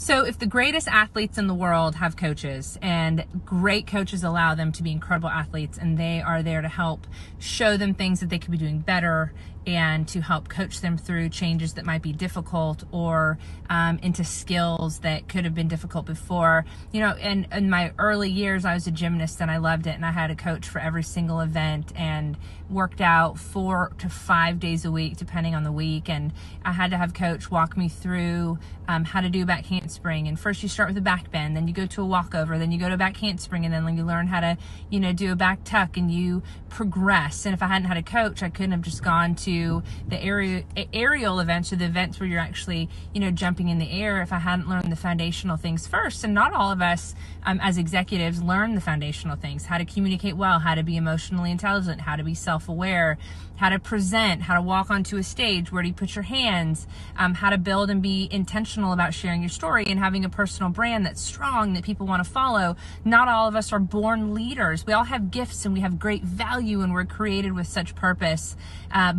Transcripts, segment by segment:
So if the greatest athletes in the world have coaches, and great coaches allow them to be incredible athletes, and they are there to help show them things that they could be doing better and to help coach them through changes that might be difficult or into skills that could have been difficult before. You know, in my early years, I was a gymnast and I loved it, and I had a coach for every single event and worked out 4 to 5 days a week depending on the week, and I had to have coach walk me through how to do a back handspring. And first you start with a back bend, then you go to a walkover, then you go to a back handspring, and then you learn how to, you know, do a back tuck, and you progress. And if I hadn't had a coach, I couldn't have just gone to the aerial events, or the events where you're actually, you know, jumping in the air, if I hadn't learned the foundational things first. And not all of us as executives learn the foundational things: how to communicate well, how to be emotionally intelligent, how to be self-aware, how to present, how to walk onto a stage, where do you put your hands, how to build and be intentional about sharing your story and having a personal brand that's strong, that people want to follow. Not all of us are born leaders. We all have gifts and we have great value, and we're created with such purpose,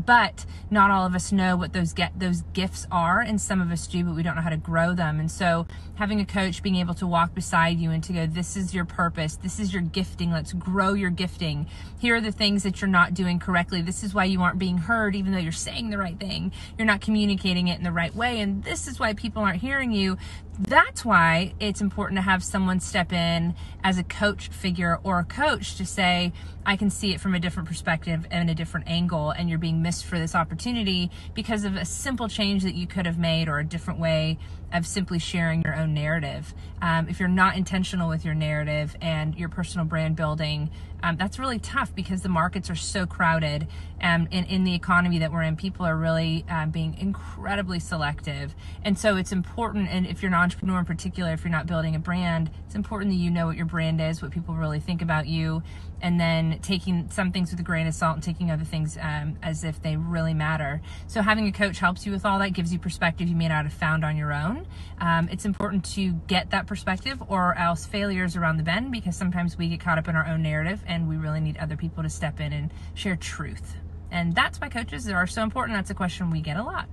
but not all of us know what those gifts are, and some of us do, but we don't know how to grow them. And so having a coach being able to walk beside you and to go, this is your purpose, this is your gifting, let's grow your gifting, here are the things that you're not doing correctly, this is why you aren't being heard even though you're saying the right thing, you're not communicating it in the right way, and this is why people aren't hearing you. That's why it's important to have someone step in as a coach figure or a coach to say, I can see it from a different perspective and a different angle, and you're being missed for this opportunity because of a simple change that you could have made, or a different way of simply sharing your own narrative. If you're not intentional with your narrative and your personal brand building, that's really tough, because the markets are so crowded, and in the economy that we're in, people are really being incredibly selective. And so it's important, and if you're an entrepreneur in particular, if you're not building a brand, it's important that you know what your brand is, what people really think about you, and then taking some things with a grain of salt and taking other things as if they really matter. So having a coach helps you with all that, gives you perspective you may not have found on your own. It's important to get that perspective, or else failure is around the bend, because sometimes we get caught up in our own narrative and we really need other people to step in and share truth. And that's why coaches are so important. That's a question we get a lot.